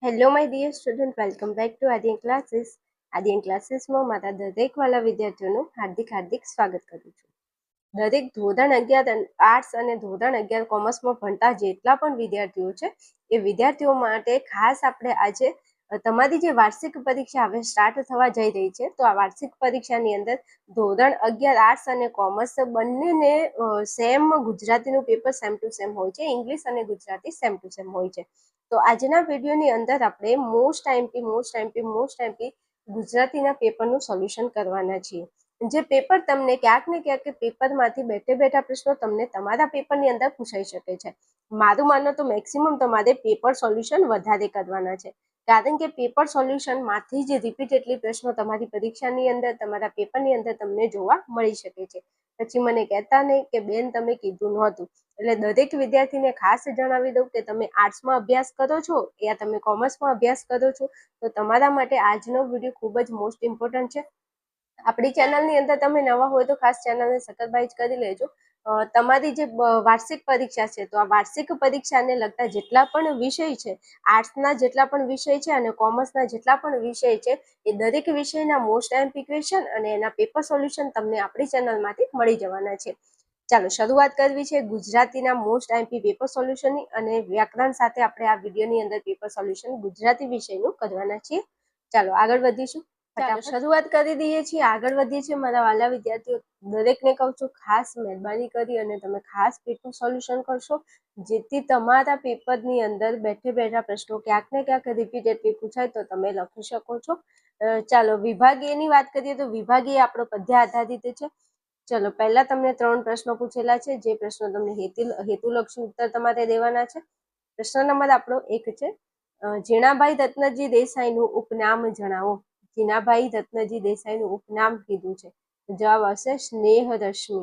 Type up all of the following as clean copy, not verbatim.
Hello my dear student, welcome back to Aadin classes. Aadin ક્લાસીસમાં મારા દરેક વાલા વિદ્યાર્થીઓનું હાર્દિક સ્વાગત કરું છું. દરેક ધોરણ 11 આર્ટ્સ અને ધોરણ 11 કોમર્સમાં ભણતા જેટલા પણ વિદ્યાર્થીઓ છે એ વિદ્યાર્થીઓ માટે ખાસ આપણે આજે તમારી જે વાર્ષિક પરીક્ષા હવે સ્ટાર્ટ થવા જઈ રહી છે, તો આ વાર્ષિક પરીક્ષાની અંદર ધોરણ 11 આર્ટ્સ અને કોમર્સ બંનેને સેમ ગુજરાતીનું પેપર સેમ ટુ સેમ હોય છે, ઇંગ્લિશ અને ગુજરાતી સેમ ટુ સેમ હોય છે. તો આજના વિડીયોની અંદર આપણે મોસ્ટ આઈએમપી ગુજરાતીના પેપરનું સોલ્યુશન કરવાના છીએ. જે પેપર તમને ક્યાંક ને ક્યાંક પેપરમાંથી બેઠા પ્રશ્નો તમને તમારા પેપરની અંદર પૂછાઈ શકે છે. મારું માનો તો મેક્સિમમ તમારે પેપર સોલ્યુશન વધારે કરવાના છે, કારણ કે પેપર સોલ્યુશનમાંથી જ રિપીટેડલી પ્રશ્નો તમારી પરીક્ષાની અંદર તમારા પેપરની અંદર તમને જોવા મળી શકે છે. પછી મને કહેતા નહીં કે બેન તમે કીધું નહોતું. એટલે દરેક વિદ્યાર્થીને ખાસ જણાવી દઉં કે તમે આર્ટ્સમાં અભ્યાસ કરો છો યા તમે કોમર્સમાં અભ્યાસ કરો છો, તો તમારા માટે આજનો વિડીયો ખૂબ જ મોસ્ટ ઇમ્પોર્ટન્ટ છે. આપણી ચેનલની અંદર તમે નવા હોય તો ખાસ ચેનલને સબસ્ક્રાઇબ કરી લેજો. તમારી જે વાર્ષિક પરીક્ષા છે, તો આ વાર્ષિક પરીક્ષાને લગતા જેટલા પણ વિષય છે, આર્ટ્સના જેટલા પણ વિષય છે અને કોમર્સના જેટલા પણ વિષય છે, એ દરેક વિષયના મોસ્ટ આઈએમપી ક્વેશ્ચન અને એના પેપર સોલ્યુશન તમને આપણી ચેનલમાંથી મળી જવાના છે. ચાલો શરૂઆત કરવી છે ગુજરાતીના મોસ્ટ આઈએમપી પેપર સોલ્યુશનની, અને વ્યાકરણ સાથે આપણે આ વિડીયોની અંદર પેપર સોલ્યુશન ગુજરાતી વિષયનું કરવાના છીએ. ચાલો આગળ વધીશું. શરૂઆત કરી દઈએ છીએ, આગળ વધીએ છીએ. મારા વાલા વિદ્યાર્થીઓ, દરેકને કહું છું ખાસ મહેરબાની કરી અને તમે ખાસ પેપર સોલ્યુશન કરશો, જેથી તમારા પેપરની અંદર બેઠા પ્રશ્નો ક્યાંક ને ક્યાંક રિપીટેડલી પૂછાય તો તમે લખી શકો છો. ચાલો વિભાગ એ ની વાત કરીએ તો વિભાગ એ આપણો પદ્ય આધારિત છે. ચલો પહેલા તમને 3 પ્રશ્નો પૂછેલા છે, જે પ્રશ્નો તમને હેતુલક્ષી ઉત્તર તમારે દેવાના છે. પ્રશ્ન નંબર આપણો 1 છે, જીણાભાઈ રત્નજી દેસાઈનું ઉપનામ જણાવો. જીણાભાઈ રત્નજી દેસાઈનું ઉપનામ કીધું છે, જવાબ આવશે સ્નેહરશ્મિ.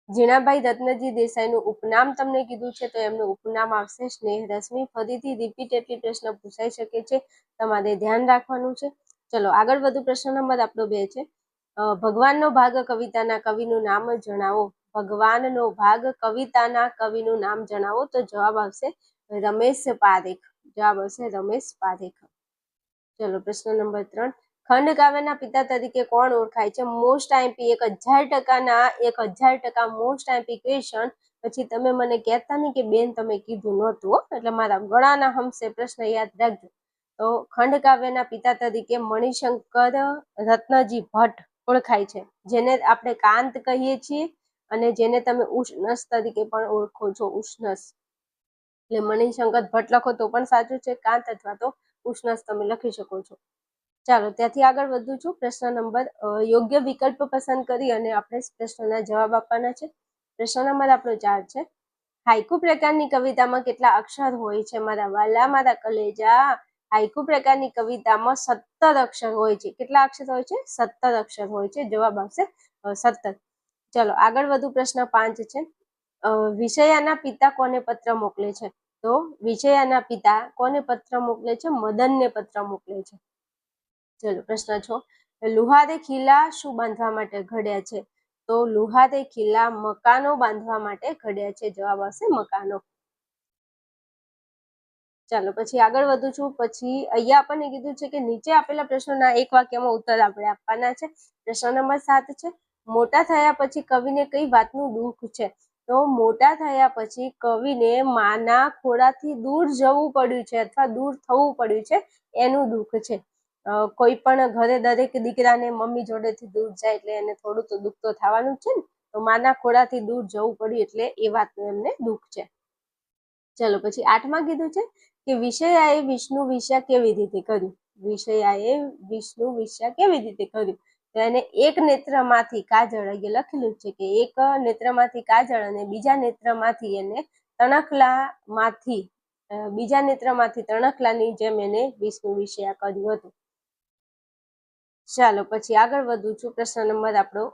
જીણાભાઈ રત્નજી દેસાઈનું ઉપનામ તમને કીધું છે, તો એમનું ઉપનામ આવશે સ્નેહરશ્મિ. ફરીથી રિપીટેડલી પ્રશ્ન પૂછાઈ શકે છે, તમારે ધ્યાન રાખવાનું છે. ચલો આગળ વધુ. પ્રશ્ન નંબર આપણો 2 છે, ભગવાનનો ભાગ કવિતાના કવિનું નામ જણાવો. ભગવાનનો ભાગ કવિતાના કવિનું નામ જણાવો, તો જવાબ આવશે રમેશ પારેખ. જવાબ આવશે રમેશ પારેખ. ચલો પ્રશ્ન નંબર 3, ખંડકાવ્યના પિતા તરીકે કોણ ઓળખાય છે? Most IMP 1000% most IMP question. પછી તમે મને કહેતા નહીં કે બેન તમે કીધું નહોતું, એટલે મારા ગળાના હમસે પ્રશ્ન યાદ રાખજો. તો ખંડકાવ્યના પિતા તરીકે મણિશંકર રત્નજી ભટ્ટ ઓળખાય છે, જેને આપણે કાંત કહીએ છીએ અને જેને તમે ઉષ્ણસ તરીકે પણ ઓળખો છો. ઉષ્ણસ એટલે મણિશંકર ભટ્ટ લખો તો પણ સાચું છે, કાંત અથવા તો ઉષ્ણસ તમે લખી શકો છો. ચાલો ત્યાંથી આગળ વધું છું. પ્રશ્ન નંબર યોગ્ય વિકલ્પ પસંદ કરી અને આપણે પ્રશ્નના જવાબ આપવાના છે. પ્રશ્ન નંબર આપણો 4 છે, હાઇકુ પ્રકારની કવિતામાં કેટલા અક્ષર હોય છે? મારા વાલા, મારા કલેજા, હાઇકુ પ્રકારની કવિતામાં 17 અક્ષર હોય છે. કેટલા અક્ષર હોય છે? 17 અક્ષર હોય છે. જવાબ આવશે 17. ચલો આગળ વધુ. પ્રશ્ન 5 છે, વિષયાના પિતા કોને પત્ર મોકલે છે? તો વિષયાના પિતા કોને પત્ર મોકલે છે? મદનને પત્ર મોકલે છે. ચલો પ્રશ્ન 6, લુહારે ખીલા શું બાંધવા માટે ઘડ્યા છે? તો લુહારે ખીલા મકાનો બાંધવા માટે ઘડ્યા છે. જવાબ આવશે મકાનો. ચાલો પછી આગળ વધું છું. પછી અહીંયા આપણને કીધું છે કે નીચે આપેલા પ્રશ્નોના એક વાક્યમાં ઉત્તર આપણે આપવાના છે. પ્રશ્ન નંબર 7 છે, મોટા થયા પછી કવિને કઈ વાતનું દુઃખ છે? તો મોટા થયા પછી કવિને માના ખોળાથી દૂર જવું પડ્યું છે અથવા દૂર થવું પડ્યું છે, એનું દુઃખ છે. કોઈ પણ ઘરે દરેક દીકરાને મમ્મી જોડેથી દૂર જાય એટલે એને થોડું તો દુઃખ તો થવાનું જ છે ને. તો માના ખોળાથી દૂર જવું પડ્યું એટલે એ વાતનું એમને દુઃખ છે. ચલો પછી 8માં કીધું છે કે વિષયાએ વિષ્ણુ વિષયા કેવી રીતે કર્યું? વિષયાએ વિષ્ણુ વિષયા કેવી રીતે કર્યું? તો એને એક નેત્રમાંથી કાજળ, અહીંયા લખેલું છે કે એક નેત્રમાંથી કાજળ અને બીજા નેત્રમાંથી એને તણખલાની જેમ એને વિષ્ણુ વિષયા કર્યું હતું. ચાલો પછી આગળ વધું છું. પ્રશ્ન નંબર આપણો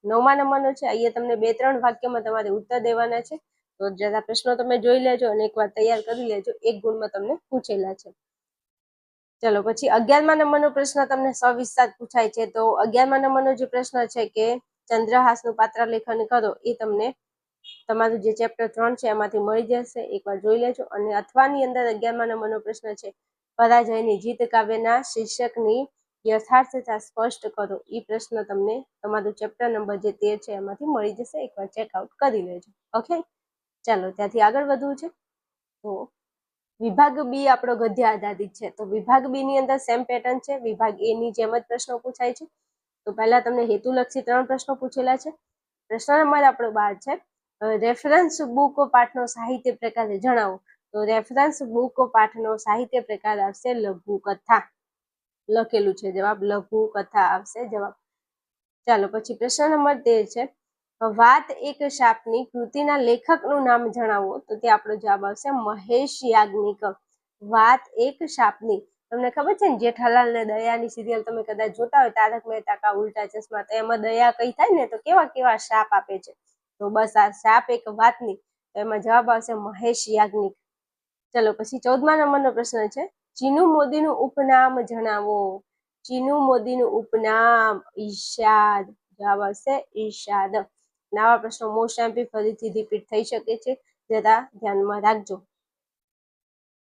9મા નંબરનો છે. અહીંયા તમને 2-3 વાક્યમાં તમારે ઉત્તર દેવાના છે, તો જરા પ્રશ્નો તમે જોઈ લેજો અને એકવાર તૈયાર કરી લેજો. 1 ગુણમાં તમને પૂછેલા છે. ચલો પછી 11મા નંબરનો પ્રશ્ન તમને સવિસ્તાર પૂછાય છે. તો 11મા નંબરનો જે પ્રશ્ન છે કે ચંદ્રહાસનું પાત્ર લેખન કરો, એ તમને તમારું જે ચેપ્ટર 3 છે એમાંથી મળી જશે, એકવાર જોઈ લેજો. અને અથવાની અંદર 11મા નંબરનો પ્રશ્ન છે, પરાજયની જીત કાવ્યના શીર્ષકની યથાર્થતા સ્પષ્ટ કરો. એ પ્રશ્ન તમને તમારું ચેપ્ટર નંબર જે 13 છે એમાંથી મળી જશે, એકવાર ચેકઆઉટ કરી લેજો. ઓકે, ચાલો ત્યાંથી આગળ વધવું છે. તો વિભાગ બી આપણો ગદ્ય આધારિત છે, તો વિભાગ બી ની અંદર સેમ પેટર્ન છે, વિભાગ એ ની જેમ જ પ્રશ્નો પૂછાય છે. તો પહેલા તમને હેતુલક્ષી 3 પ્રશ્નો પૂછેલા છે. પ્રશ્ન નંબર આપણો 12 છે, રેફરન્સ બુક પાઠનો સાહિત્ય પ્રકાર જણાવો. તો રેફરન્સ બુક પાઠનો સાહિત્ય પ્રકાર આવશે લઘુકથા. લખેલું છે જવાબ, લઘુકથા આવશે જવાબ. ચાલો પછી પ્રશ્ન નંબર 13 છે, વાત એક શાપની કૃતિના લેખકનું નામ જણાવો. તો તે આપણો જવાબ આવશે મહેશ યાજ્ઞિક. વાત એક શાપની, તમને ખબર છે ને જેઠાલાલ ને દયાની સિરિયલ તમે કદાચ જોતા હોય, તારક મહેતા કા ઉલ્ટા ચશ્મા, તો એમાં દયા કઈ થાય ને તો કેવા કેવા શાપ આપે છે. તો બસ આ શાપ એક વાતની, તો એમાં જવાબ આવશે મહેશ યાજ્ઞિક. ચલો પછી 14મા નંબરનો પ્રશ્ન છે, ચીનુ મોદીનું ઉપનામ જણાવો. ચીનુ મોદીનું ઉપનામ ઈર્ષાદ. જવાબ આવશે ઈર્ષાદ. નવા પ્રશ્નો મોસ્ટ એમપી ફરીથી રિપીટ થઈ શકે છે, જરા ધ્યાનમાં રાખજો.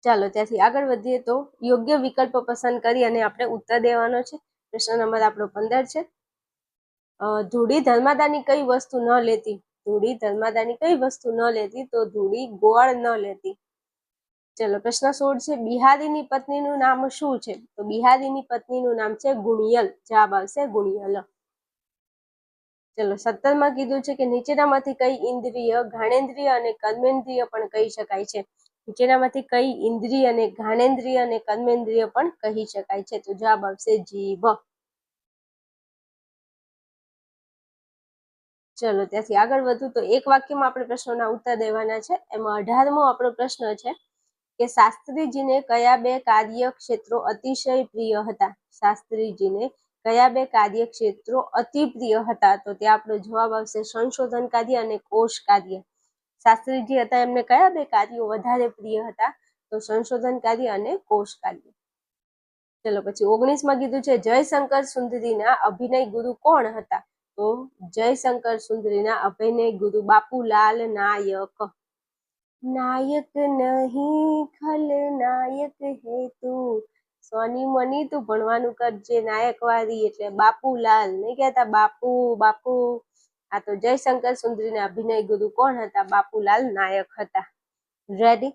ચાલો ત્યાંથી આગળ વધીએ. તો યોગ્ય વિકલ્પ પસંદ કરી અને આપણે ઉત્તર દેવાનો છે. પ્રશ્ન નંબર આપણો 15 છે, ધૂળી ધર્માદાની કઈ વસ્તુ ન લેતી. ધૂળી ધર્માદાની કઈ વસ્તુ ન લેતી, તો ધૂળી ગોળ ન લેતી. ચલો પ્રશ્ન 16 છે, બિહારીની પત્નીનું નામ શું છે. તો બિહારીની પત્નીનું નામ છે ગુણિયલ. જવાબ આવશે ગુણિયલ. ચલો 17માં કીધું છે કે નીચેનામાંથી કઈ ઇન્દ્રિય ઘાણેન્દ્રિય અને કર્મેન્દ્રિય પણ કહી શકાય છે. નીચેનામાંથી કઈ ઇન્દ્રિય અને ઘાણેન્દ્રિય અને કર્મેન્દ્રિય પણ કહી શકાય છે. તો જવાબ આવશે જીભ. ચલો ત્યાંથી આગળ વધુ. તો એક વાક્યમાં આપણે પ્રશ્નોના ઉત્તર દેવાના છે. એમાં 18મો આપણો પ્રશ્ન છે કે શાસ્ત્રીજીને કયા બે કાર્યક્ષેત્રો અતિશય પ્રિય હતા. શાસ્ત્રીજીને કયા બે કાર્યક્ષેત્રો અતિ પ્રિય હતા. તો ત્યાં આપણો જવાબ આવશે સંશોધન કાર્ય અને કોષ કાર્ય. શાસ્ત્રીજી હતા એમને કયા બે કાર્યો વધારે પ્રિય હતા, તો સંશોધન કાર્ય અને કોષ કાર્ય. ચલો પછી 19માં કીધું છે, જયશંકર સુંદરીના અભિનય ગુરુ કોણ હતા. તો જયશંકર સુંદરીના અભિનય ગુરુ બાપુલાલ નાયક. નાયક નહીં ખલનાયક હે તું, સોની મની તું ભણવાનું કરજે નાયકવાદી, એટલે બાપુલાલ, નહીં કહેતા બાપુ બાપુ. આ તો જયશંકર સુંદરીના અભિનય ગુરુ કોણ હતા, બાપુલાલ નાયક હતા. રેડી.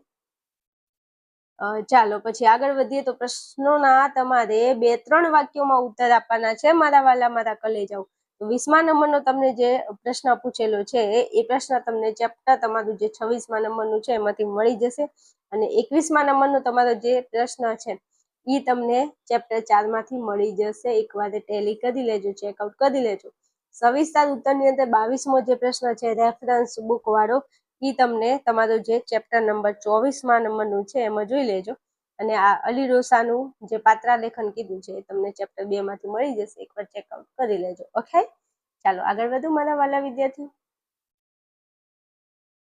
ચાલો પછી આગળ વધીએ. તો પ્રશ્નોના તમારે 2-3 વાક્યોમાં ઉત્તર આપવાના છે મારા વાલા મારા કલેજાઓ. તો 20મા નંબરનો તમને જે પ્રશ્ન પૂછેલો છે એ પ્રશ્ન તમને ચેપ્ટર તમારું જે 26મા નંબરનું છે એમાંથી મળી જશે. અને 21મા નંબરનો તમારો જે પ્રશ્ન છે એ તમને ચેપ્ટર 4 માંથી મળી જશે. એકવાર ટેલી કરી લેજો, ચેકઆઉટ કરી લેજો. સવિસ્તાર ઉત્તરની અંદર 22મો જે પ્રશ્ન છે રેફરન્સ બુક વાળો, એ તમને તમારો જે ચેપ્ટર નંબર 24મા નંબરનું છે એમાં જોઈ લેજો. અને આ અલી રોસાનું જે પાત્રા લેખન કીધું છે એ તમને ચેપ્ટર 2 માંથી મળી જશે. એકવાર ચેકઆઉટ કરી લેજો. ઓકે, ચાલો આગળ વધુ મારા વાલા વિદ્યાર્થીઓ.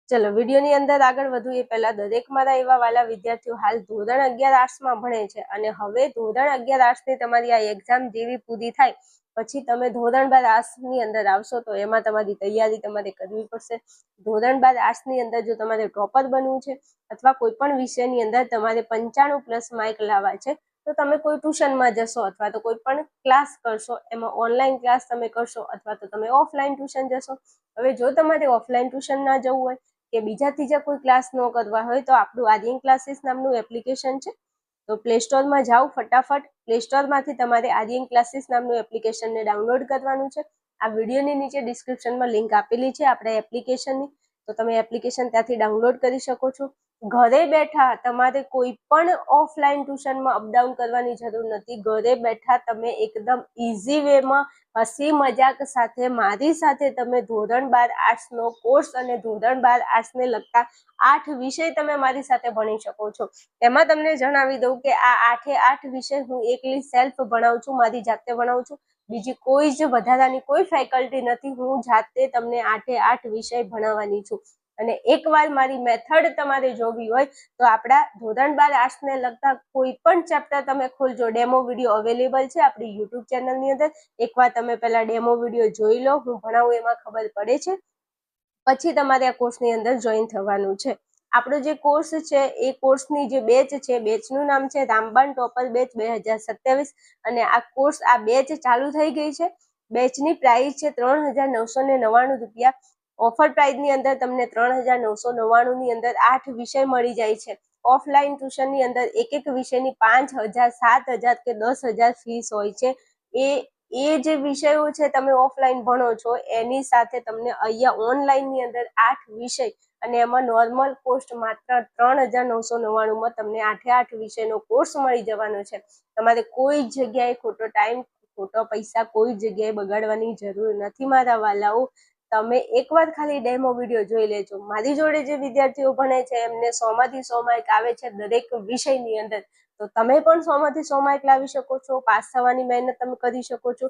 ચલો વિડીયોની અંદર આગળ વધુ એ પહેલા દરેક મારા એવા વાલા વિદ્યાર્થીઓ હાલ ધોરણ 11 આર્ટ્સમાં ભણે છે અને હવે ધોરણ 11 આર્ટ્સની તમારી આ એક્ઝામ જેવી પૂરી થાય પછી તમે ધોરણ 12 આર્ટ્સની અંદર આવશો તો એમાં તમારી તૈયારી તમારે કરવી પડશે. ધોરણ 12 આર્ટ્સની અંદર જો તમારે ટોપર બનવું છે અથવા કોઈ પણ વિષયની અંદર તમારે 95+ માર્ક લાવવા છે તો તમે કોઈ ટ્યુશનમાં જશો અથવા તો કોઈ પણ ક્લાસ કરશો. એમાં ઓનલાઈન ક્લાસ તમે કરશો અથવા તો તમે ઓફલાઈન ટ્યુશન જશો. હવે જો તમારે ઓફલાઈન ટ્યુશન ના જવું હોય કે બીજા ત્રીજા કોઈ ક્લાસ ન કરવા હોય તો આપણું આર્યન ક્લાસીસ નામનું એપ્લિકેશન છે. તો પ્લે સ્ટોરમાં જાઓ, ફટાફટ પ્લે સ્ટોરમાંથી તમારે આર્યન ક્લાસીસ નામનું એપ્લિકેશનને ડાઉનલોડ કરવાનું છે. આ વિડીયોની નીચે ડિસ્ક્રિપ્શનમાં લિંક આપેલી છે આપણે એપ્લિકેશનની, તો તમે એપ્લિકેશન ત્યાંથી ડાઉનલોડ કરી શકો છો. ઘરે બેઠા તમારે કોઈ પણ ઓફલાઈન ટ્યુશનમાં અપડાઉન કરવાની જરૂર નથી. ઘરે બેઠા તમે એકદમ ઇઝી વેમાં હસી મજાક સાથે મારી સાથે તમે ધોરણ 12 આર્ટ્સનો કોર્સ અને ધોરણ 12 આર્ટ્સને લગતા 8 વિષય તમે મારી સાથે ભણી શકો છો. એમાં તમને જણાવી દઉં કે આ 8 વિષય હું એકલી સેલ્ફ ભણાવું છું, મારી જાતે ભણાવું છું. બીજી કોઈ જ વધારાની કોઈ ફેકલ્ટી નથી. હું જાતે તમને 8 વિષય ભણાવવાની છું. અને એકવાર મારી મેથડ તમારે જોવી હોય તો આપણા ધોરણ 12 આર્ટ્સને લગતા કોઈ પણ ચેપ્ટર તમે ખોલજો, ડેમો વિડીયો અવેલેબલ છે આપણી યુટ્યુબ ચેનલની અંદર. એકવાર તમે પહેલા ડેમો વિડીયો જોઈ લો, હું ભણાવું એમાં ખબર પડે છે. પછી તમારે આ કોર્સની અંદર જોઈન થવાનું છે. આપણો જે કોર્સ છે એ કોર્સની જે બેચ છે, બેચનું નામ છે રામબાણ ટોપર બેચ 2027 અને આ કોર્સ આ બેચ ચાલુ થઈ ગઈ છે. બેચની પ્રાઇસ છે 3,999 રૂપિયા. ઓફર પ્રાઇસની અંદર તમને 3,999 ની અંદર 8 વિષય મળી જાય છે. ઓફલાઈન ટ્યુશનની અંદર એક વિષયની 5,000, 7,000 કે 10,000 ફીસ હોય છે. એ જે વિષયો છે તમે ઓફલાઈન ભણો છો એની સાથે તમને અહીંયા ઓનલાઈનની અંદર 8 વિષય અને એમાં નોર્મલ કોસ્ટ માત્ર 3,999 તમને 8 વિષયનો કોર્સ મળી જવાનો છે. તમારે કોઈ જગ્યાએ ખોટો ટાઈમ, ખોટો પૈસા કોઈ જગ્યાએ બગાડવાની જરૂર નથી મારા વાલાઓ. તમે એકવાર ખાલી ડેમો વિડીયો જોઈ લેજો. મારી જોડે જે વિદ્યાર્થીઓ ભણે છે એમને 100માંથી 100 માર્ક આવે છે દરેક વિષયની અંદર. તો તમે પણ 100માંથી 100 માર્ક લાવી શકો છો. પાસ થવાની મહેનત તમે કરી શકો છો.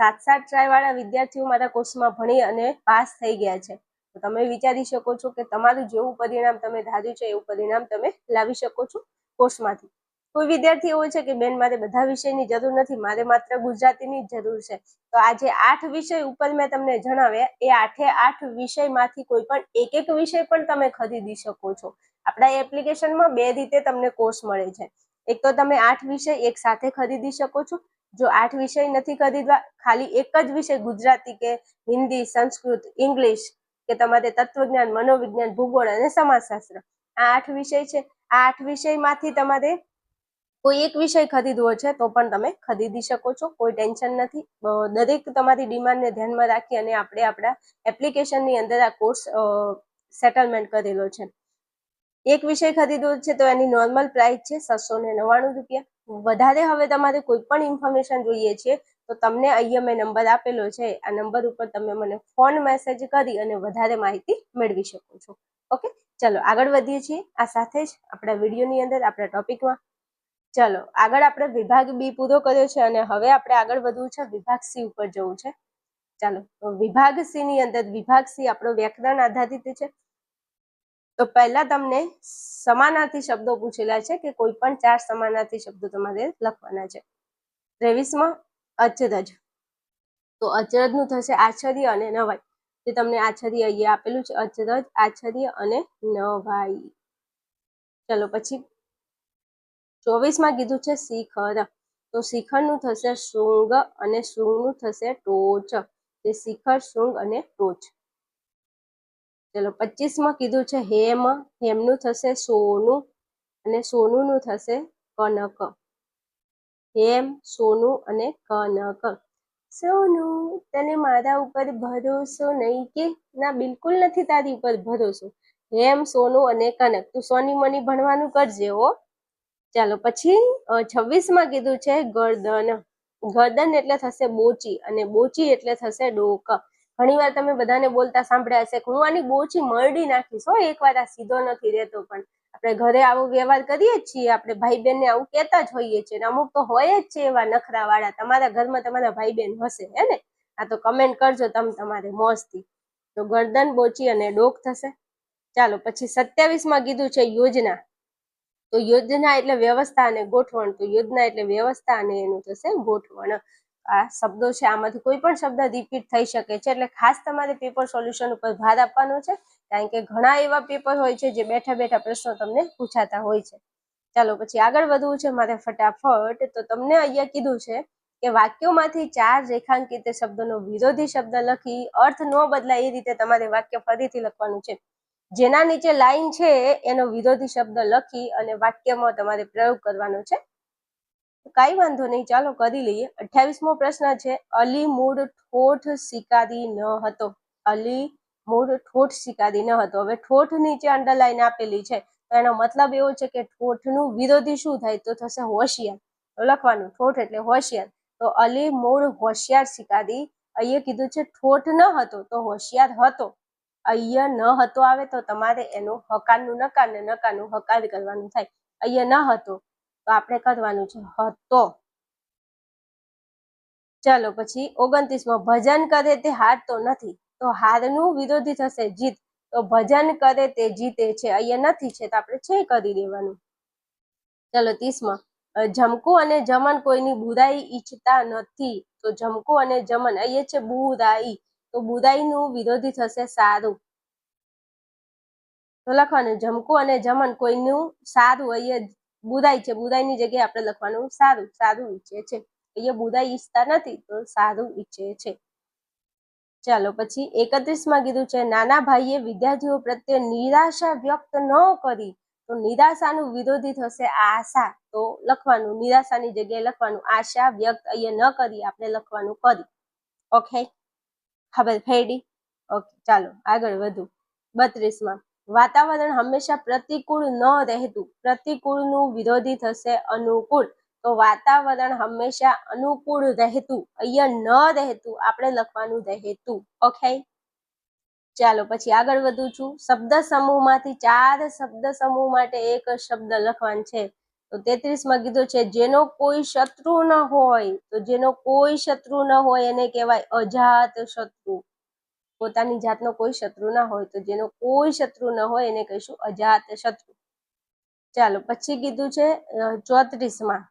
7 ટ્રાય વાળા વિદ્યાર્થીઓ મારા કોર્સમાં ભણી અને પાસ થઈ ગયા છે. તો તમે વિચારી શકો છો કે તમારું જેવું પરિણામ તમે ધાર્યું છે એવું પરિણામ તમે લાવી શકો છો કોર્સમાંથી. કોઈ વિદ્યાર્થી એવો છે કે બેન મારે બધા વિષયની જરૂર નથી, મારે માત્ર ગુજરાતીની જ જરૂર છે. તો આ જે 8 વિષય ઉપર મેં તમને જણાવ્યા એ 8 વિષયમાંથી કોઈ પણ એક વિષય પણ તમે ખરીદી શકો છો. આપણા એપ્લિકેશનમાં 2 રીતે તમને કોર્સ મળે છે. એક તો તમે 8 વિષય એક સાથે ખરીદી શકો છો. જો 8 વિષય નથી ખરીદવા, ખાલી એક જ વિષય ગુજરાતી કે હિન્દી, સંસ્કૃત, ઇંગ્લિશ કે તમારે તત્વજ્ઞાન, મનોવિજ્ઞાન, ભૂગોળ અને સમાજશાસ્ત્ર આ 8 વિષય છે. આ 8 વિષયમાંથી તમારે કોઈ એક વિષય ખરીદવો છે તો પણ તમે ખરીદી શકો છો. કોઈ ટેન્શન નથી. દરેક તમારી ડિમાન્ડને ધ્યાનમાં રાખી અને આપણે આપણા એપ્લિકેશનની અંદર આ કોર્સ સેટલમેન્ટ કરેલો છે. એક વિષય ખરીદવો છે તો એની નોર્મલ પ્રાઇસ છે 699 રૂપિયા. વધારે હવે તમારે કોઈ પણ ઇન્ફોર્મેશન જોઈએ છે તો તમને અહીંયા મેં નંબર આપેલો છે. આ નંબર ઉપર તમે મને ફોન મેસેજ કરી અને વધારે માહિતી મેળવી શકો છો. ઓકે, ચલો આગળ વધીએ છીએ. આ સાથે જ આપણા વિડીયોની અંદર આપણા ટોપિકમાં ચલો આગળ આપણે વિભાગ બી પૂરો કર્યો છે અને હવે આપણે આગળ વધવું છે વિભાગ સી ઉપર જવું છે. ચાલો વિભાગ સી ની અંદર વિભાગ સી આપણો વ્યાકરણ આધારિત છે. તો પહેલા તમને સમાનાર્થી શબ્દો પૂછેલા છે કે કોઈ પણ 4 સમાનાર્થી શબ્દો તમારે લખવાના છે. 23માં અચરજ. તો અચરજનું થશે આશ્ચર્ય અને નવાઈ. જે તમને આશ્ચર્ય અહીંયા આપેલું છે, અચરજ, આશ્ચર્ય અને નવાઈ. ચલો પછી 24માં કીધું છે શિખર. તો શિખરનું થશે શૃંગ અને શૃંગનું થશે ટોચ. તે શિખર, શૃંગ અને ટોચ. ચલો 25માં કીધું છે હેમ. હેમનું થશે સોનું અને સોનુંનું થશે કનક. હેમ, સોનું અને કનક. સોનું તને મારા ઉપર ભરોસો નહીં કે? ના, બિલકુલ નથી તારી ઉપર ભરોસો. હેમ, સોનું અને કનક. તું સોની મની ભણવાનું કરજે હો. ચાલો પછી 26માં કીધું છે ગરદન. ગરદન એટલે થશે બોચી અને બોચી એટલે થશે ડોક. ઘણીવાર તમે બધાને બોલતા સાંભળ્યા હશે કે હું આની બોચી મરડી નાખીશ હો. એકવાર આ સીધો નથી રહેતો, પણ આપણે ઘરે આવો વ્યવહાર કરીએ જ છીએ. આપણે ભાઈ બહેનને આવું કહેતા જ હોઈએ છીએ. અમુક તો હોય જ છે એવા નખરા વાળા. તમારા ઘરમાં તમારા ભાઈ બહેન હશે હે ને? આ તો કમેન્ટ કરજો તમે તમારે મોજથી. તો ગરદન, બોચી અને ડોક થશે. ચાલો પછી 27માં કીધું છે યોજના. તો યોજના એટલે વ્યવસ્થા અને ગોઠવણ. તો યોજના એટલે વ્યવસ્થા અને એનું થશે ગોઠવણ. આ શબ્દો છે, આમાંથી કોઈ પણ શબ્દ રિપીટ થઈ શકે છે. એટલે ખાસ તમારે પેપર સોલ્યુશન ઉપર ભાર આપવાનો છે, કારણ કે ઘણા એવા પેપર હોય છે જે બેઠા બેઠા પ્રશ્નો તમને પૂછાતા હોય છે. ચાલો પછી આગળ વધવું છે મારે ફટાફટ. તો તમને અહીંયા કીધું છે કે વાક્યોમાંથી 4 રેખાંકિત શબ્દોનો વિરોધી શબ્દ લખી અર્થ ન બદલાય એ રીતે તમારે વાક્ય ફરીથી લખવાનું છે. જેના નીચે લાઈન છે એનો વિરોધી શબ્દ લખી અને વાક્યમાં તમારે પ્રયોગ કરવાનો છે. કઈ વાંધો નહીં, ચાલો કરી લઈએ. 28મો પ્રશ્ન છે અલી મૂળ ઠોઠ શિકારી ન હતો. અલી મૂળ ઠોઠ શિકારી ન હતો. હવે ઠોઠ નીચે અંડરલાઈન આપેલી છે તો એનો મતલબ એવો છે કે ઠોઠનું વિરોધી શું થાય? તો થશે હોશિયાર. તો લખવાનું ઠોઠ એટલે હોશિયાર. તો અલી મૂળ હોશિયાર શિકારી. અહીંયા કીધું છે ઠોઠ ન હતો તો હોશિયાર હતો. અહીંયા ન હતો આવે તો તમારે એનું હકારનું નકાર ને નકારનું હકાર કરવાનું થાય. અહીંયા ન હતો તો આપણે કરવાનું છે હતો. ચાલો પછી 29માં ભજન કરે તે હારતો નથી. તો હારનું વિરોધી થશે જીત. તો ભજન કરે તે જીતે છે. અહીંયા નથી છે તો આપણે છે કરી દેવાનું. ચાલો 30માં જમકુ અને જમન કોઈની બુરાઈ ઈચ્છતા નથી. તો જમકુ અને જમન અહીંયા છે બુરાઈ. તો બુરાઈનું વિરોધી થશે સારું. તો લખવાનું જમકું અને જમન કોઈનું સારું, અહીંયા બુરાઈ છે, બુરાઈની જગ્યાએ આપણે લખવાનું સારું, સારું ઈચ્છે છે. અહીંયા બુરાઈ ઈચ્છતા નથી તો સારું ઈચ્છે છે. ચાલો પછી 31માં કીધું છે નાના ભાઈએ વિદ્યાર્થીઓ પ્રત્યે નિરાશા વ્યક્ત ન કરી. તો નિરાશાનું વિરોધી થશે આશા. તો લખવાનું નિરાશાની જગ્યાએ લખવાનું આશા વ્યક્ત અહીંયા ન કરી, આપણે લખવાનું કરી. ઓકે, ખબર પડી? ઓકે, ચાલો આગળ વધુ. 32માં વાતાવરણ હંમેશા પ્રતિકૂળ ન રહેતું. પ્રતિકૂળનું વિરોધી થશે અનુકૂળ. તો વાતાવરણ હંમેશા અનુકૂળ રહેતું, અહીંયા ન રહેતું, આપણે લખવાનું રહેતું. ઓકે, ચાલો પછી આગળ વધું છું. શબ્દ સમૂહમાંથી 4 શબ્દ સમૂહ માટે એક શબ્દ લખવાનું છે. તો 33માં કીધું છે જેનો કોઈ શત્રુ ન હોય. તો જેનો કોઈ શત્રુ ન હોય એને કહેવાય અજાત શત્રુ. પોતાની જાતનો કોઈ શત્રુ ના હોય, તો જેનો કોઈ શત્રુ ન હોય એને કહીશું અજાત શત્રુ. ચાલો પછી કીધું છે 34માં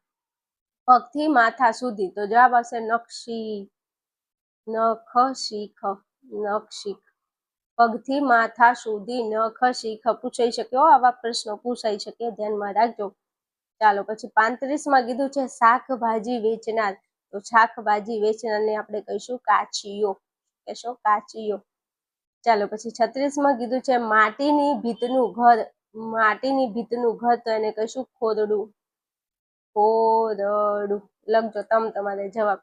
પગથી માથા સુધી. તો જવાબ આવશે નખશી, નખશીખ, નખશીખ. પગથી માથા સુધી નખશીખ પૂછાઈ શકે, આવા પ્રશ્નો પૂછાઈ શકે, ધ્યાનમાં રાખજો. ચાલો પછી 35માં કીધું છે શાકભાજી વેચનાર. તો શાકભાજી વેચનારને આપણે કહીશું કાચીયો, કહેશો કાચીયો. ચાલો પછી 36માં કીધું છે માટીની ભીતનું ઘર. માટીની ભીતનું ઘર, તો એને કહીશું ખોદડું, ખોદડું. લખજો તમારે જવાબ.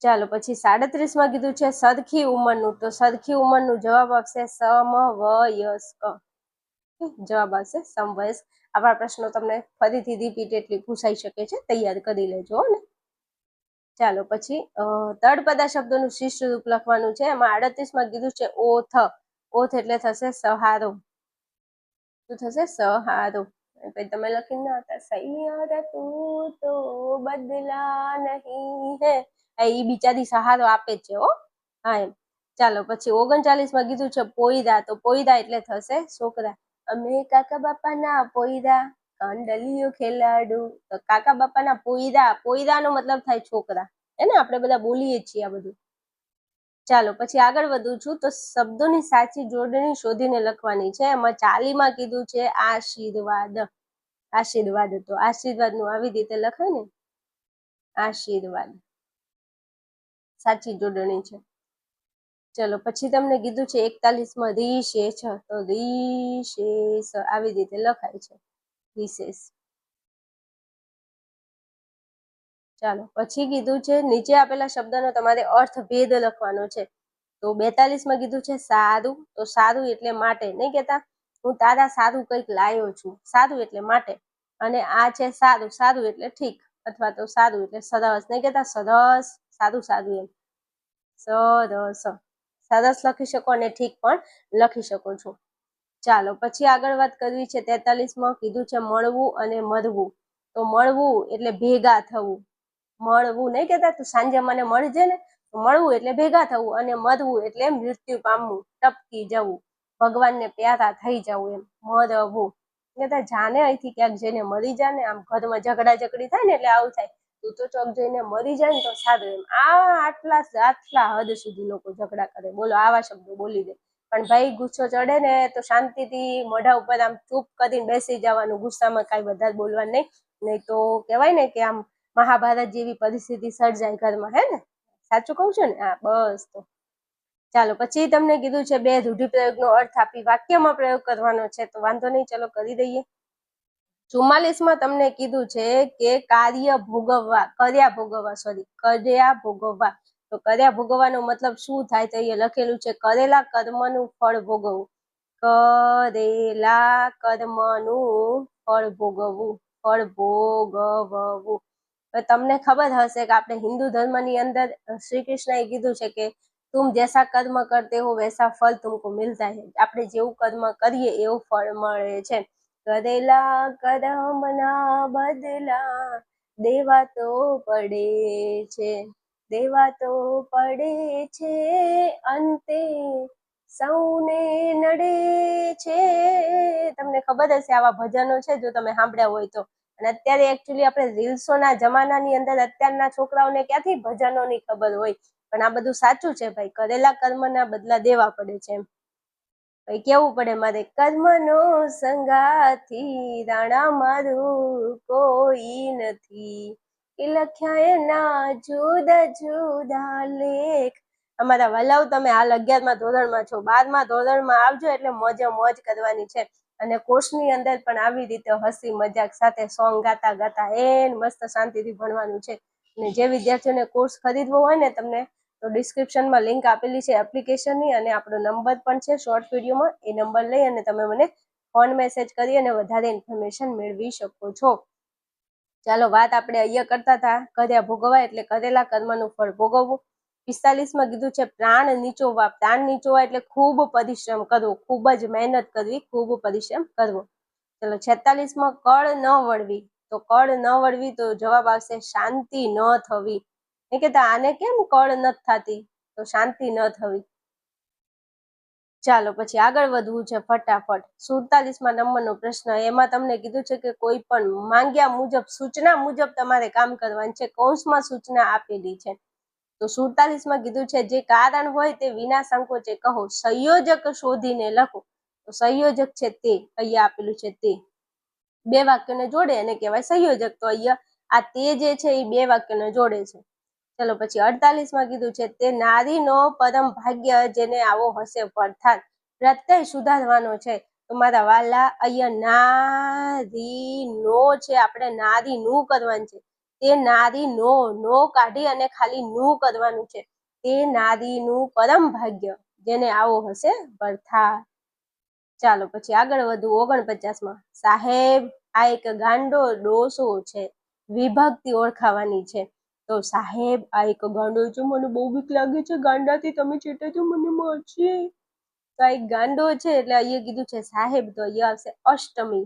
ચાલો પછી 37માં કીધું છે સરખી ઉંમરનું. તો સરખી ઉંમરનું જવાબ આવશે સમવયસ્ક. જવાબ આવશે સમવયસ્ક. આવા પ્રશ્નો તમને ફરીથી રિપીટેડલી પૂછાઈ શકે છે, તૈયાર કરી લેજો ને. ચાલો પછી તળપદા શબ્દોનું શિષ્ટ રૂપ લખવાનું છે. એમાં 38માં કીધું છે ઓથ. ઓથ એટલે થશે સહારો. શું થશે? સહારો. પછી તમે લખીને હતા સૈયારા તું તો બદલા નહીં હે. એ બિચારી સહારો આપે છે હો. હા એમ. ચાલો પછી 39માં કીધું છે પોયરા. તો પોયરા એટલે થશે છોકરા. અમે કાકા બાપાના પોયરા, કંડલીઓ ખેલાડુ. તો કાકા બાપાના પોયરા, પોયરાનો મતલબ થાય છોકરા. એને આપણે બધા બોલીએ છીએ આ બધું. ચાલો પછી આગળ વધું છું. તો શબ્દોની સાચી જોડણી શોધીને લખવાની છે. એમાં 40માં કીધું છે આશીર્વાદ. આશીર્વાદ. તો આશીર્વાદ નું આવી રીતે લખાય ને, આશીર્વાદ. સાચી જોડણી છે. ચલો પછી તમને કીધું છે 41માં રિશેષ. તો રિશેષ આવી રીતે લખાય છે, રિશેષ. ચાલો પછી કીધું છે નીચે આપેલા શબ્દનો તમારે અર્થભેદ લખવાનો છે. તો 42માં કીધું છે સારું. તો સારું એટલે માટે. નહીં કહેતા હું તારા સારું કંઈક લાયો છું. સારું એટલે માટે. અને આ છે સારું. સારું એટલે ઠીક, અથવા તો સારું એટલે સરસ. નહીં કહેતા સરસ, સારું સારું એમ. સરસ. સરસ લખી શકો અને ઠીક પણ લખી શકો છો. ચાલો પછી આગળ વાત કરવી છે. 43માં કીધું છે મળવું અને મરવું. તો મળવું એટલે ભેગા થવું. મળવું નહીં કહેતા તું સાંજે મને મળજે ને. મળવું એટલે ભેગા થવું, અને મરવું એટલે મૃત્યુ પામવું, ટપકી જવું, ભગવાનને પ્યારા થઈ જવું એમ. મરવું કહેતા જાને અહીંથી ક્યાંક જઈને મરી જા ને. આમ ઘરમાં ઝઘડા ઝઘડી થાય ને એટલે આવું થાય, તું તો ચોક જઈને મરી જાય ને તો સારું એમ. આટલા હદ સુધી લોકો ઝઘડા કરે. બોલો, આવા શબ્દો બોલી દે. પણ ભાઈ ગુસ્સો ચડે ને તો શાંતિથી મોઢા ઉપર આમ ચૂપ કરીને બેસી જવાનું. ગુસ્સામાં કાંઈ વધારે બોલવાનું નહીં. નહીં તો કહેવાય ને કે આમ મહાભારત જેવી પરિસ્થિતિ સર્જાય ઘરમાં, હે ને? સાચું કહું છું ને? હા, બસ. તો ચાલો પછી તમને કીધું છે 2 રૂઢિપ્રયોગનો અર્થ આપી વાક્યમાં પ્રયોગ કરવાનો છે. તો વાંધો નહીં, ચલો કરી દઈએ. 44માં તમને કીધું છે કે કર્યા ભોગવવા. તો કર્યા ભોગવવાનો મતલબ શું થાય? તો અહીંયા લખેલું છે કરેલા કર્મનું ફળ ભોગવવું. કરેલા કર્મનું ફળ ભોગવવું, ફળ ભોગવવું. તમને ખબર હશે કે આપણે હિન્દુ ધર્મની અંદર શ્રી કૃષ્ણએ કીધું છે કે तुम जैसा कर्म करते हो वैसा फल तुमको मिलता है. આપણે જેવું કર્મ કરીએ એવું ફળ મળે છે. કરેલા કર્મના બદલા દેવા તો પડે છે, દેવા તો પડે છે, અંતે સૌને નડે છે. તમને ખબર હશે આવા ભજનો છે જો તમે સાંભળ્યા હોય તો. અને અત્યારે એકચ્યુઅલી આપણે રીલ્સોના જમાનાની અંદર અત્યારના છોકરાઓને ક્યાંથી ભજનોની ખબર હોય. પણ આ બધું સાચું છે ભાઈ. કરેલા કર્મના બદલા દેવા પડે છે એમ. કેવું પડે મારે કર્મનો સંગાથી રાણા મારું કોઈ નથી લખ્યા એના જુદા જુદા લેખ. અમારા વલાવ તમે હાલ 11મા ધોરણમાં છો, 12મા ધોરણમાં આવજો એટલે મોજે મોજ કરવાની છે. અને કોર્સની અંદર પણ આવી રીતે હસી મજાક સાથે સોંગ ગાતા ગાતા મસ્ત શાંતિથી ભણવાનું છે. અને જે વિદ્યાર્થીઓને કોર્સ ખરીદવો હોય ને તમને, તો ડિસ્ક્રિપ્શનમાં લિંક આપેલી છે એપ્લિકેશનની, અને આપણો નંબર પણ છે શોર્ટ વિડીયોમાં. એ નંબર લઈ અને તમે મને ફોન મેસેજ કરી અને વધારે ઇન્ફોર્મેશન મેળવી શકો છો. ચાલો વાત આપણે અહીંયા કરતા હતા, કર્યા ભોગવવા એટલે કરેલા કર્મનું ફળ ભોગવવું. 45માં કીધું છે પ્રાણ નીચોવા. પ્રાણ નીચોવા એટલે ખૂબ પરિશ્રમ કરવો, ખૂબ જ મહેનત કરવી, ખૂબ પરિશ્રમ કરવો. ચલો 46માં કળ ન વળવી. તો કળ ન વળવી તો જવાબ આવશે શાંતિ ન થવી. એ કહેતા આને કેમ કળ નથી થતી, તો શાંતિ ન થવી. ચાલો પછી આગળ વધવું છે ફટાફટ. 47મા નંબરનો પ્રશ્ન, એમાં તમને કીધું છે કે કોઈ પણ માંગ્યા મુજબ, સૂચના મુજબ તમારે કામ કરવાનું છે. કૌંસમાં સૂચના આપેલી છે. તો 47માં કીધું છે જે કારણ હોય તે વિના સંકોચે કહો, સંયોજક શોધીને લખો. તો સંયોજક છે તે અહીંયા આપેલું છે તે. બે વાક્યને જોડે એને કહેવાય સંયોજક. તો અહીંયા આ તે જે છે એ બે વાક્યને જોડે છે. ચલો પછી 48માં કીધું છે તે નારીનો પરમ ભાગ્ય જેને આવો હશે વરથાર. પ્રત્યય સુધારવાનો છે. તો મારા વાલા અહીંયા નારીનો છે, આપણે નારીનું કરવાનું છે. તે નારીનો નો કાઢી અને ખાલી નું કરવાનું છે. તે નારીનું પરમ ભાગ્ય જેને આવો હશે વરથાર. ચાલો પછી આગળ વધુ 49માં, સાહેબ આ એક ગાંડો ડોસો છે. વિભક્તિ ઓળખાવાની છે. તો સાહેબ આ એક ગાંડો છે, મને બહુ બીક લાગે છે, ગાંડાથી તમે ચેટે તો મને મારશે. તો આ એક ગાંડો છે એટલે અહીંયા કીધું છે સાહેબ, તો અહીંયા આવશે અષ્ટમી.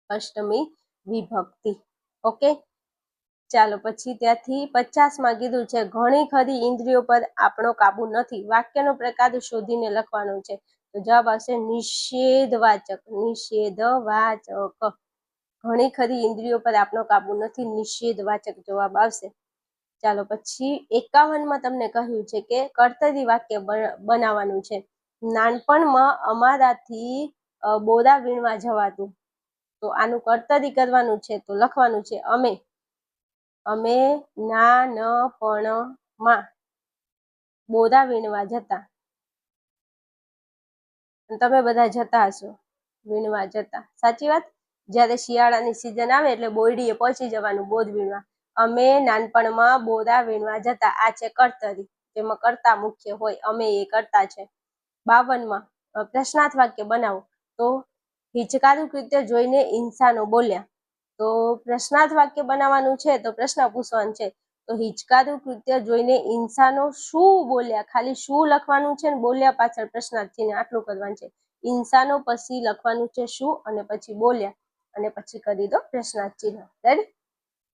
અષ્ટમી વિભક્તિ. ઓકે. ચાલો પછી ત્યાંથી 50માં કીધું છે ઘણી ખરી ઇન્દ્રિયો પર આપણો કાબુ નથી. વાક્યનો પ્રકાર શોધીને લખવાનો છે. તો જવાબ આવશે નિષેધવાચક. નિષેધવાચક. ઘણી ખરી ઇન્દ્રિયો પર આપણો કાબુ નથી, નિષેધવાચક જવાબ આવશે. ચાલો પછી 51માં તમને કહ્યું છે કે કર્તરી વાક્ય બનાવવાનું છે. નાનપણમાં અમારાથી બોરા વીણવા જવાતું. તો આનું કર્તરી કરવાનું છે, તો લખવાનું છે અમે નાનપણમાં બોરા વીણવા જતા. તમે બધા જતા હશો વીણવા જતા, સાચી વાત. જ્યારે શિયાળાની સિઝન આવે એટલે બોયડીએ પહોંચી જવાનું બોર વીણવા. અમે નાનપણમાં બોરા વીણવા જતા. આ છે કર્તરી, જેમાં કર્તા મુખ્ય હોય, અમે એ કર્તા છે. 52માં પ્રશ્નાર્થ વાક્ય બનાવો. તો હિચકારું કૃત્ય જોઈને ઇન્સાનો બોલ્યા. તો પ્રશ્નાર્થ વાક્ય બનાવવાનું છે, તો પ્રશ્ન પૂછવાનું છે. તો હિચકારું કૃત્ય જોઈને ઇન્સાનો શું બોલ્યા, ખાલી શું લખવાનું છે, ને બોલ્યા પાછળ પ્રશ્નાર્થ ચિહ્ન, આટલું કરવાનું છે. ઇન્સાનો પછી લખવાનું છે શું, અને પછી બોલ્યા, અને પછી કરી દો પ્રશ્નાર્થ ચિહ્ન. રેડી?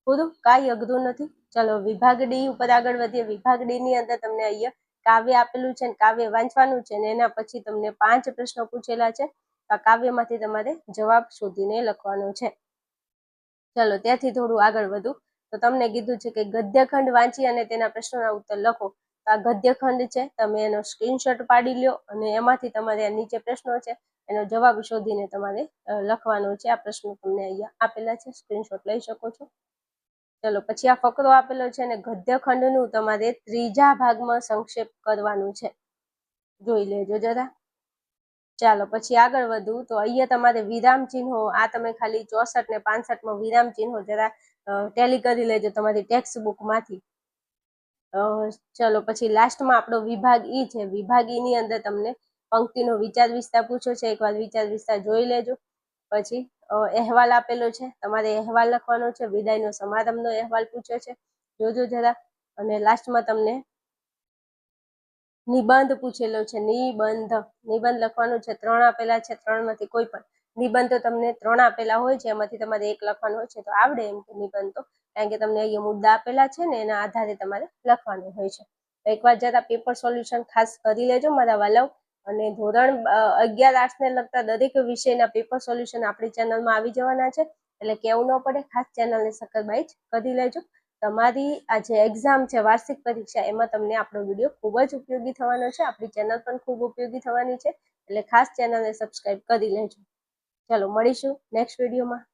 પૂરું, કાંઈ અઘરું નથી. ચલો વિભાગ ડી ઉપર આગળ વધીએ. વિભાગ ડી ની અંદર તમને અહીંયા કાવ્ય આપેલું છે, કાવ્ય વાંચવાનું છે, ને એના પછી તમને 5 પ્રશ્નો પૂછેલા છે. આ કાવ્યમાંથી તમારે જવાબ શોધીને લખવાનો છે. ચલો ત્યાંથી થોડું આગળ વધું. તો તમને કીધું છે કે ગદ્યખંડ વાંચી અને તેના પ્રશ્નોના ઉત્તર લખો. આ ગદ્યખંડ છે, તમે એનો સ્ક્રીનશોટ પાડી લ્યો અને એમાંથી તમારે આ નીચે પ્રશ્નો છે એનો જવાબ શોધીને તમારે લખવાનો છે. આ પ્રશ્નો તમને અહીંયા આપેલા છે, સ્ક્રીનશોટ લઈ શકો છો. ચલો પછી આ ફકરો આપેલો છે અને ગદ્યખંડનું તમારે 3જા ભાગમાં સંક્ષેપ કરવાનું છે. જોઈ લેજો જરા. ચાલો પછી આગળ વધું. તો અહીંયા તમારે વિરામ ચિહ્નો, આ તમે ખાલી 64 ને 65માં વિરામ ચિહ્નો જરા ટેલી કરી લેજો તમારી ટેક્સ્ટ બુકમાંથી. ચલો પછી લાસ્ટમાં આપણો વિભાગ ઈ છે. વિભાગ ઈ ની અંદર તમને પંક્તિનો વિચાર વિસ્તાર પૂછ્યો છે, એકવાર વિચાર વિસ્તાર જોઈ લેજો. પછી અહેવાલ આપેલો છે, તમારે અહેવાલ લખવાનો છે. વિદાયનો સમારંભનો અહેવાલ પૂછ્યો છે, જોજો જરા. અને લાસ્ટમાં તમને નિબંધ પૂછેલો છે. નિબંધ લખવાનો છે. 3 આપેલા છે, 3માંથી કોઈ પણ નિબંધ. તો તમને 3 આપેલા હોય છે, એમાંથી તમારે એક લખવાનું હોય છે. તો આવડે એમ કે નિબંધ તો, કારણ કે તમને અહીંયા મુદ્દા આપેલા છે ને એના આધારે તમારે લખવાનું હોય છે. એકવાર જરા પેપર સોલ્યુશન ખાસ કરી લેજો મારા વાલાઓ. અને ધોરણ 11 આર્ટ્સને લગતા દરેક વિષયના પેપર સોલ્યુશન આપણી ચેનલમાં આવી જવાના છે, એટલે કેવું ન પડે. ખાસ ચેનલને સબસ્ક્રાઇબ કરી લેજો. તમારી આ જે એક્ઝામ છે, વાર્ષિક પરીક્ષા, એમાં તમને આપણો વિડીયો ખૂબ જ ઉપયોગી થવાનો છે. આપણી ચેનલ પણ ખૂબ ઉપયોગી થવાની છે. એટલે ખાસ ચેનલને સબસ્ક્રાઈબ કરી લેજો. ચલો મળીશું નેક્સ્ટ વિડીયોમાં.